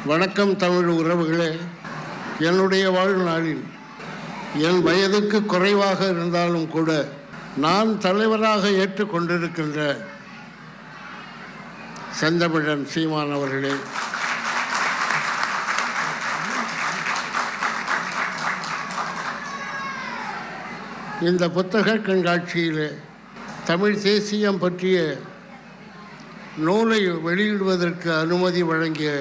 வணக்கம் தமிழ் உறவுகளே. என்னுடைய வாழ்நாளில் என் வயதுக்கு குறைவாக இருந்தாலும் கூட நான் தலைவராக ஏற்றுக்கொண்டிருக்கின்ற செந்தமிழன் சீமான் அவர்களே, இந்த புத்தக கண்காட்சியிலே தமிழ் தேசியம் பற்றிய நூலை வெளியிடுவதற்கு அனுமதி வழங்கிய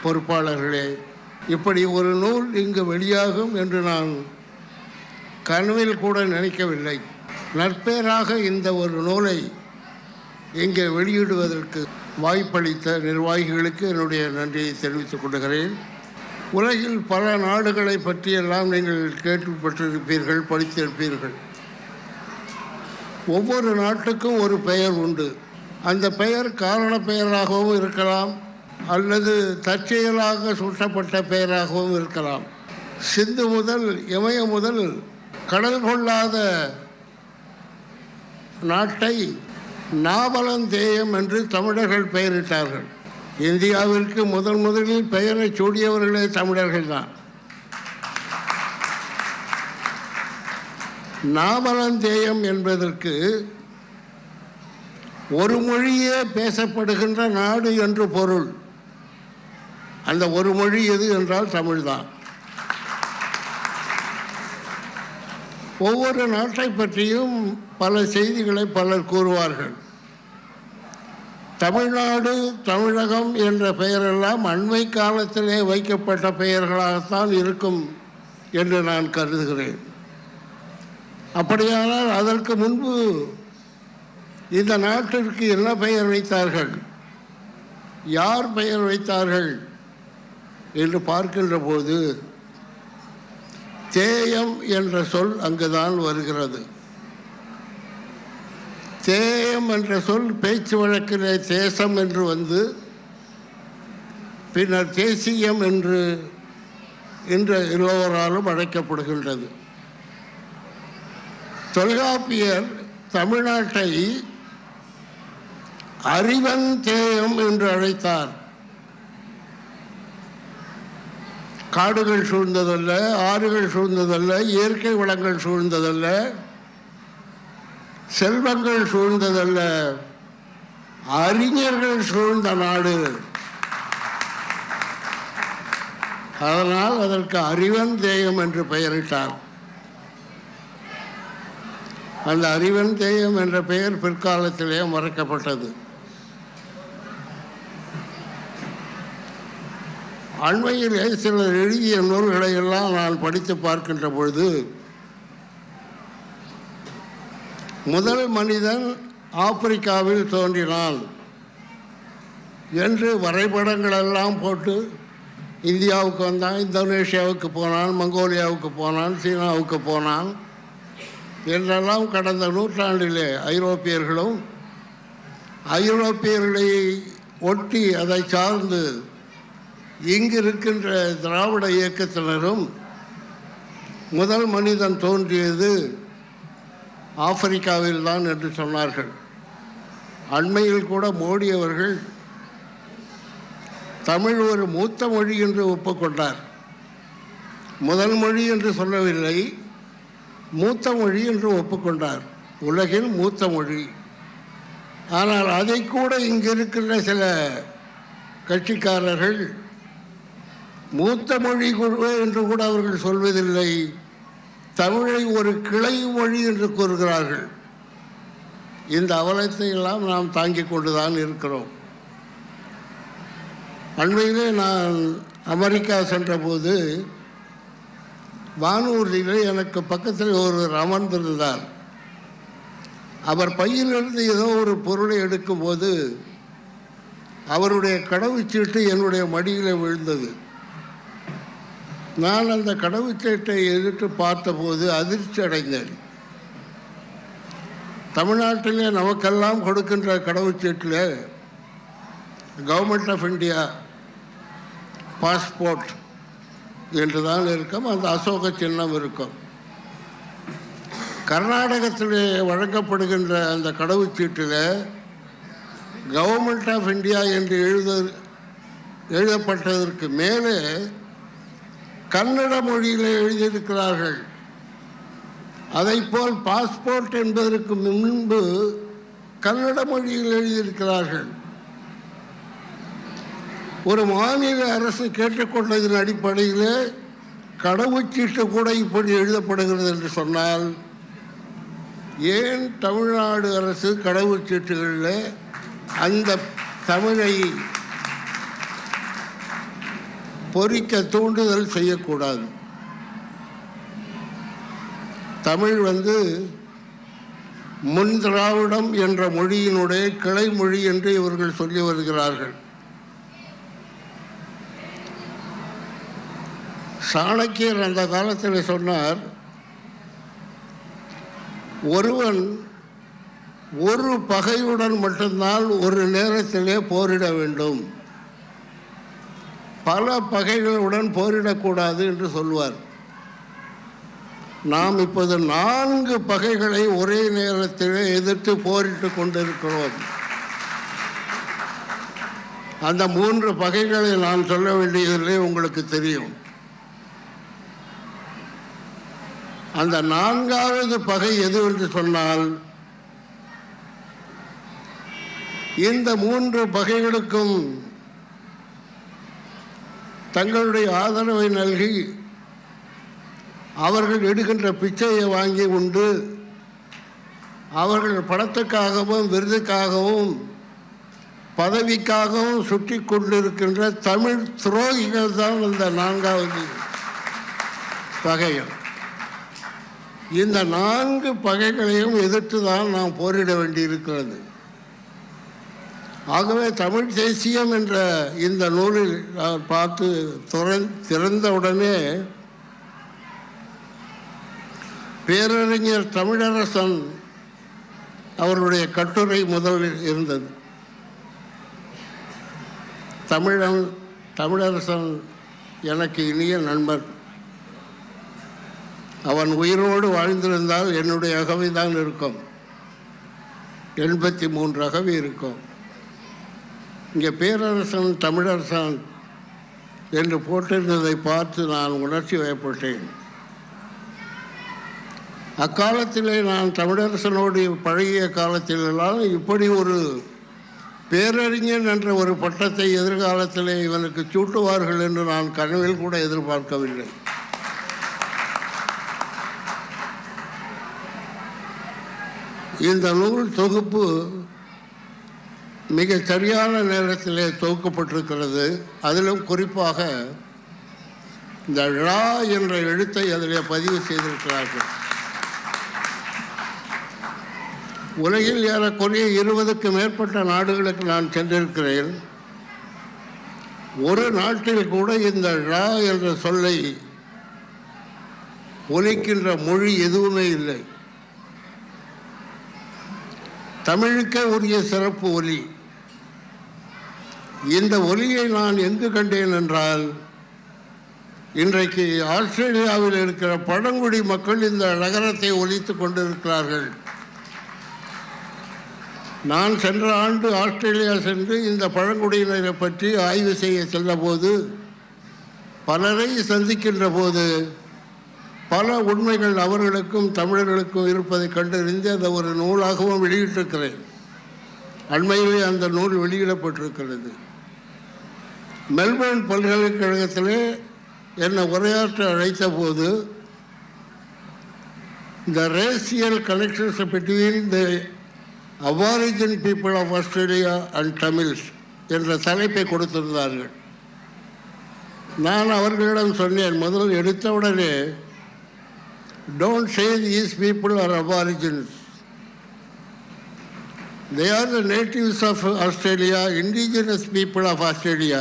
பொறுப்பாளர்களே, இப்படி ஒரு நூல் இங்கு வெளியாகும் என்று நான் கனவில் கூட நினைக்கவில்லை. நற்பேராக இந்த ஒரு நூலை இங்கே வெளியிடுவதற்கு வாய்ப்பளித்த நிர்வாகிகளுக்கு என்னுடைய நன்றியை தெரிவித்துக் கொள்கிறேன். உலகில் பல நாடுகளை பற்றியெல்லாம் நீங்கள் கேள்விப்பட்டிருப்பீர்கள், படித்திருப்பீர்கள். ஒவ்வொரு நாட்டுக்கும் ஒரு பெயர் உண்டு. அந்த பெயர் காரண பெயராகவும் இருக்கலாம், அல்லது தற்செயலாக சூட்டப்பட்ட பெயராகவும் இருக்கலாம். சிந்து முதல் இமய முதல் கடல் கொள்ளாத நாட்டை நாவலந்தேயம் என்று தமிழர்கள் பெயரிட்டார்கள். இந்தியாவிற்கு முதலில் பெயரை சூடியவர்களே தமிழர்கள் தான். நாவலந்தேயம் என்பதற்கு ஒரு மொழியே பேசப்படுகின்ற நாடு என்று பொருள். அந்த ஒரு மொழி எது என்றால் தமிழ்தான். ஒவ்வொரு நாட்டை பற்றியும் பல செய்திகளை பலர் கூறுவார்கள். தமிழ்நாடு, தமிழகம் என்ற பெயரெல்லாம் அண்மை காலத்திலே வைக்கப்பட்ட பெயர்களாகத்தான் இருக்கும் என்று நான் கருதுகிறேன். அப்படியானால் அதற்கு முன்பு இந்த நாட்டிற்கு என்ன பெயர் வைத்தார்கள், யார் பெயர் வைத்தார்கள் என்று பார்க்கின்ற போது தேயம் என்ற சொல் அங்குதான் வருகிறது. தேயம் என்ற சொல் பேச்சு வழக்கிலே தேசம் என்று வந்து பின்னர் தேசியம் என்று இன்று எல்லோராலும் அழைக்கப்படுகின்றது. தொல்காப்பியர் தமிழ்நாட்டை அறிவன் தேயம் என்று அழைத்தார். காடுகள் சூழ்ந்ததல்ல, ஆறுகள் சூழ்ந்ததல்ல, இயற்கை வளங்கள் சூழ்ந்ததல்ல, செல்வங்கள் சூழ்ந்ததல்ல, அறிஞர்கள் சூழ்ந்த நாடு. அதனால் அதற்கு அறிவன் தேயம் என்று பெயரிட்டார். அந்த அறிவன் தேயம் என்ற பெயர் பிற்காலத்திலே மறைக்கப்பட்டது. அண்மையிலே சிலர் எழுதிய நூல்களை எல்லாம் நான் படித்து பார்க்கின்ற பொழுது, முதல் மனிதன் ஆப்பிரிக்காவில் தோன்றினான் என்று வரைபடங்களெல்லாம் போட்டு இந்தியாவுக்கு வந்தான், இந்தோனேஷியாவுக்கு போனான், மங்கோலியாவுக்கு போனான், சீனாவுக்கு போனான் என்றெல்லாம் கடந்த நூற்றாண்டிலே ஐரோப்பியர்களும் ஐரோப்பியர்களை ஒட்டி அதை சார்ந்து இங்கு இருக்கின்ற திராவிட இயக்கத்தினரும் முதல் மனிதன் தோன்றியது ஆப்பிரிக்காவில் தான் என்று சொன்னார்கள். அண்மையில் கூட மோடி அவர்கள் தமிழ் ஒரு மூத்த மொழி என்று ஒப்புக்கொண்டார். முதல் மொழி என்று சொல்லவில்லை, மூத்த மொழி என்று ஒப்புக்கொண்டார். உலகில் மூத்த மொழி. ஆனால் அதை கூட இங்கு இருக்கின்ற சில கட்சிக்காரர்கள் மூத்த மொழி என்று கூட அவர்கள் சொல்வதில்லை, தமிழை ஒரு கிளை மொழி என்று கூறுகிறார்கள். இந்த அவலத்தை எல்லாம் நாம் தாங்கிக் கொண்டுதான் இருக்கிறோம். அண்மையிலே நான் அமெரிக்கா சென்றபோது வானூர்தியிலே எனக்கு பக்கத்தில் ஒருவர் அமர்ந்திருந்தார். அவர் பையிலிருந்து ஏதோ ஒரு பொருளை எடுக்கும்போது அவருடைய கடவுச்சீட்டு என்னுடைய மடியில் விழுந்தது. நான் அந்த கடவுச்சீட்டை எதிர்த்து பார்த்தபோது அதிர்ச்சி அடைந்தேன். தமிழ்நாட்டிலே நமக்கெல்லாம் கொடுக்கின்ற கடவுச்சீட்டில் கவர்மெண்ட் ஆஃப் இந்தியா பாஸ்போர்ட் என்று தான் இருக்கும், அந்த அசோக சின்னம் இருக்கும். கர்நாடகத்திலே வழங்கப்படுகின்ற அந்த கடவுச்சீட்டில் கவர்மெண்ட் ஆஃப் இந்தியா என்று எழுதப்பட்டதற்கு மேலே கன்னட மொழியில் எழுதியிருக்கிறார்கள். அதைப்போல் பாஸ்போர்ட் என்பதற்கு முன்பு கன்னட மொழியில் எழுதியிருக்கிறார்கள். ஒரு மாநில அரசு கேட்டுக்கொண்டதன் அடிப்படையில் கடவுச்சீட்டு கூட இப்படி எழுதப்படுகிறது என்று சொன்னால், ஏன் தமிழ்நாடு அரசு கடவுச்சீட்டுகளில் அந்த தமிழை பொறிக்க தூண்டுதல் செய்யக்கூடாது? தமிழ் முன் திராவிடம் என்ற மொழியினுடைய கிளை மொழி என்று இவர்கள் சொல்லி வருகிறார்கள். சாணக்கியர் அந்த காலத்தில் சொன்னார், ஒருவன் ஒரு பகையுடன் மட்டும்தான் ஒரு நேரத்திலே போரிட வேண்டும், பல பகைகளுடன் போரிடக்கூடாது என்று சொல்வார். நாம் இப்போது 4 பகைகளை ஒரே நேரத்தில் எதிர்த்து போரிட்டு கொண்டிருக்கிறோம். அந்த 3 பகைகளை நான் சொல்ல வேண்டியதில்லை, உங்களுக்கு தெரியும். அந்த 4வது பகை எது என்று சொன்னால், இந்த 3 பகைகளுக்கும் தங்களுடைய ஆதரவை நல்கி அவர்கள் எடுக்கின்ற பிச்சையை வாங்கி உண்டு அவர்கள் பணத்துக்காகவும் விருதுக்காகவும் பதவிக்காகவும் சுற்றி கொண்டிருக்கின்ற தமிழ் துரோகிகள் தான் இந்த 4வது பகைகள். இந்த 4 பகைகளையும் எதிர்த்து தான் நாம் போரிட வேண்டியிருக்கிறது. ஆகவே தமிழ் தேசியம் என்ற இந்த நூலில் நான் பார்த்து திறந்தவுடனே பேரறிஞர் தமிழரசன் அவருடைய கட்டுரை முதலில் இருந்தது. தமிழரசன் எனக்கு இனிய நண்பன். அவன் உயிரோடு வாழ்ந்திருந்தால் என்னுடைய அகவை தான் இருக்கும். 83 அகவை இருக்கும். இங்கே பேரரசன் தமிழரசன் என்று போட்டிருந்ததை பார்த்து நான் உணர்ச்சி வயப்பட்டேன். அக்காலத்திலே நான் தமிழரசனோடு பழகிய காலத்திலெல்லாம் இப்படி ஒரு பேரறிஞன் என்ற ஒரு பட்டத்தை எதிர்காலத்திலே இவனுக்கு சூட்டுவார்கள் என்று நான் கனவில் கூட எதிர்பார்க்கவில்லை. இந்த நூல் தொகுப்பு மிக சரியான நேரத்திலே தொகுக்கப்பட்டிருக்கிறது. அதிலும் குறிப்பாக இந்த ழா என்ற எழுத்தை அதிலே பதிவு செய்திருக்கிறார்கள். உலகில் ஏறக்குறைய 20க்கு மேற்பட்ட நாடுகளுக்கு நான் சென்றிருக்கிறேன். ஒரு நாட்டில் கூட இந்த ழா என்ற சொல்லை ஒலிக்கின்ற மொழி எதுவுமே இல்லை. தமிழுக்கே உரிய சிறப்பு ஒலி. இந்த ஒலியை நான் எங்கு கண்டேன் என்றால், இன்றைக்கு ஆஸ்திரேலியாவில் இருக்கிற பழங்குடி மக்கள் இந்த நகரத்தை ஒலித்து கொண்டிருக்கிறார்கள். நான் சென்ற ஆண்டு ஆஸ்திரேலியா சென்று இந்த பழங்குடியினரை பற்றி ஆய்வு செய்ய சென்றபோது, பலரை சந்திக்கின்ற போது பல உண்மைகள் அவர்களுக்கும் தமிழர்களுக்கும் இருப்பதை கண்டறிந்து அதை ஒரு நூலாகவும் வெளியிட்டிருக்கிறேன். அண்மையிலே அந்த நூல் வெளியிடப்பட்டிருக்கிறது. மெல்பர்ன் பல்கலைக்கழகத்திலே என்னை உரையாற்ற அழைத்த போது, the racial connections between the Aborigine people of Australia and Tamils என்ற தலைப்பை கொடுத்திருந்தார்கள். நான் அவர்களிடம் சொன்னேன், முதல் எடுத்தவுடனே don't say these people are aborigines. They are the natives of Australia, indigenous people of Australia.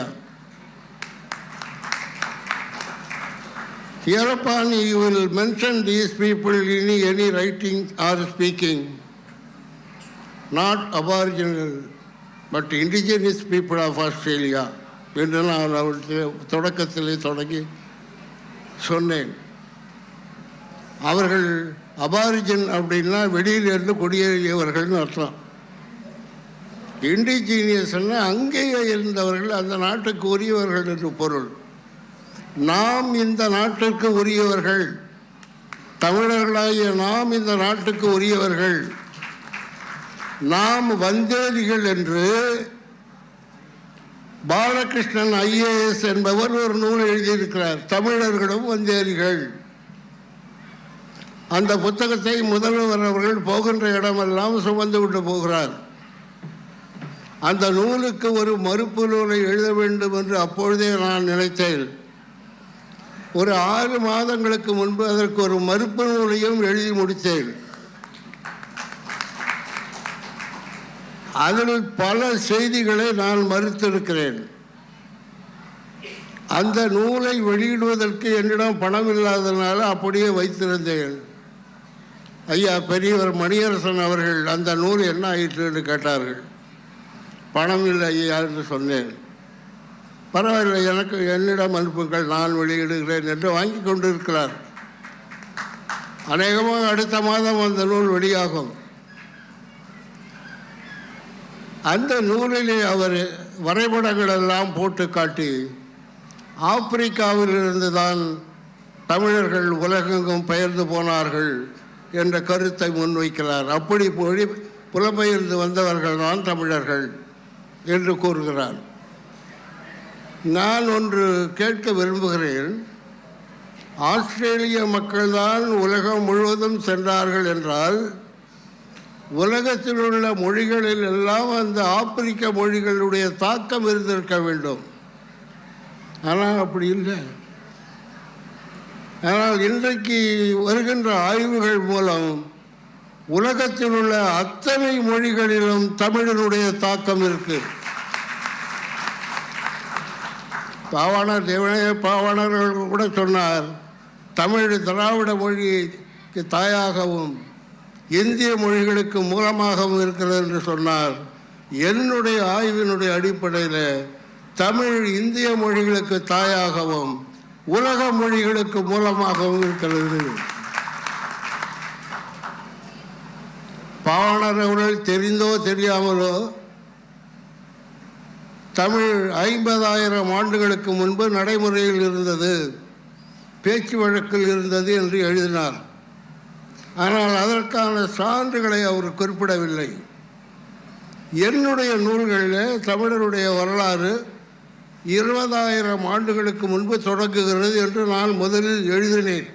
Hereupon you will mention these people in any writing or speaking, not aboriginal, but indigenous people of Australia. என்று நான் அவருக்கு தொடக்கத்திலே தொடங்கி சொன்னேன். அவர்கள் அபாரிஜின் அப்படின்னா வெளியிலிருந்து குடியேறியவர்கள்னு அர்த்தம். இண்டிஜீனியஸ்னா அங்கேயே இருந்தவர்கள், அந்த நாட்டுக்கு உரியவர்கள் என்று பொருள். நாம் இந்த நாட்டிற்கு உரியவர்கள், தமிழர்களாகிய நாம் இந்த நாட்டுக்கு உரியவர்கள், நாம் வந்தேரிகள் என்று பாலகிருஷ்ணன் IAS என்பவர் ஒரு நூல் எழுதியிருக்கிறார். தமிழர்களும் வந்தேரிகள். அந்த புத்தகத்தை முதல்வர் அவர்கள் போகின்ற இடமெல்லாம் சுமந்து விட்டு போகிறார். அந்த நூலுக்கு ஒரு மறுப்பு நூலை எழுத வேண்டும் என்று அப்பொழுதே நான் நினைத்தேன். ஒரு 6 மாதங்களுக்கு முன்பு அதற்கு ஒரு மறுப்பு நூலையும் எழுதி முடித்தேன். அதில் பல செய்திகளை நான் மறுத்திருக்கிறேன். அந்த நூலை வெளியிடுவதற்கு என்னிடம் பணம் இல்லாததுனால அப்படியே வைத்திருந்தேன். ஐயா பெரியவர் மணியரசன் அவர்கள் அந்த நூல் என்ன ஆயிற்று என்று கேட்டார்கள். பணம் இல்லை ஐயா என்று சொன்னேன். பரவாயில்லை, எனக்கு என்னிடம் அனுப்புங்கள், நான் வெளியிடுகிறேன் என்று வாங்கி கொண்டிருக்கிறார். அநேகமாக அடுத்த மாதம் அந்த நூல் வெளியாகும். அந்த நூலிலே அவர் வரைபடங்கள் எல்லாம் போட்டு காட்டி ஆப்பிரிக்காவிலிருந்து தான் தமிழர்கள் உலகெங்கும் பெயர்ந்து போனார்கள் என்ற கருத்தை முன்வைக்கிறார். அப்படி புலம்பெயர்ந்து வந்தவர்கள் தான் தமிழர்கள் என்று கூறுகிறார். நான் ஒன்று கேட்க விரும்புகிறேன். ஆஸ்திரேலிய மக்கள்தான் உலகம் முழுவதும் சென்றார்கள் என்றால் உலகத்தில் உள்ள மொழிகளில் எல்லாம் அந்த ஆப்பிரிக்க மொழிகளுடைய தாக்கம் இருந்திருக்க வேண்டும். ஆனால் அப்படி இல்லை. ஆனால் இன்றைக்கு வருகின்ற ஆய்வுகள் மூலம் உலகத்தில் உள்ள அத்தனை மொழிகளிலும் தமிழனுடைய தாக்கம் இருக்கு. பாவாணர் தேவனைய பாவாணர்கள் கூட சொன்னார், தமிழ் திராவிட மொழிக்கு தாயாகவும் இந்திய மொழிகளுக்கு மூலமாகவும் இருக்கிறது என்று சொன்னார். என்னுடைய ஆய்வினுடைய அடிப்படையில் தமிழ் இந்திய மொழிகளுக்கு தாயாகவும் உலக மொழிகளுக்கு மூலமாகவும் இருக்கிறது. பாவாணர் அவர்கள் தெரிந்தோ தெரியாமலோ தமிழ் 50,000 ஆண்டுகளுக்கு முன்பு நடைமுறையில் இருந்தது, பேச்சு வழக்கில் இருந்தது என்று எழுதினார். ஆனால் அதற்கான சான்றுகளை அவர் குறிப்பிடவில்லை. என்னுடைய நூல்களில் தமிழருடைய வரலாறு 20,000 ஆண்டுகளுக்கு முன்பு தொடங்குகிறது என்று நான் முதலில் எழுதினேன்.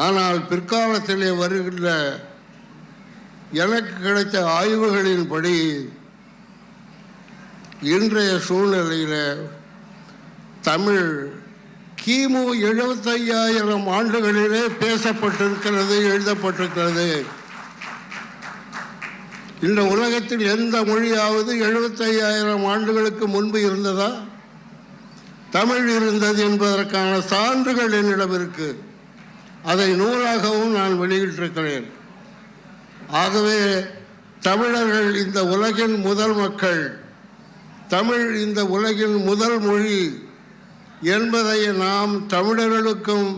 ஆனால் பிற்காலத்திலே வருகின்ற எனக்கு கிடைத்த ஆய்வுகளின்படி இன்றைய சூழ்நிலையில் தமிழ் கிமு 75,000 ஆண்டுகளிலே பேசப்பட்டிருக்கிறது, எழுதப்பட்டிருக்கிறது. இந்த உலகத்தில் எந்த மொழியாவது 75,000 ஆண்டுகளுக்கு முன்பு இருந்ததா? தமிழ் இருந்தது என்பதற்கான சான்றுகள் என்னிடம் இருக்கு. அதை நூலாகவும் நான் வெளியிட்டிருக்கிறேன். ஆகவே தமிழர்கள் இந்த உலகின் முதல் மக்கள், தமிழ் இந்த உலகின் முதல் மொழி என்பதை நாம் தமிழர்களுக்கும்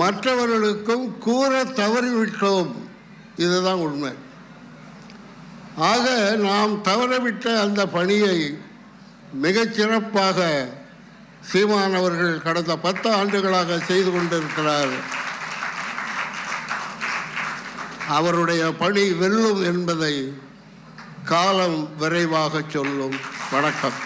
மற்றவர்களுக்கும் கூற தவறிவிட்டோம். இதுதான் உண்மை. ஆக நாம் தவறவிட்ட அந்த பணியை மிகச்சிறப்பாக சீமான் அவர்கள் கடந்த 10 ஆண்டுகளாக செய்து கொண்டிருக்கிறார். அவருடைய பணி வெல்லும் என்பதை காலம் விரைவாக சொல்லும். வணக்கம்.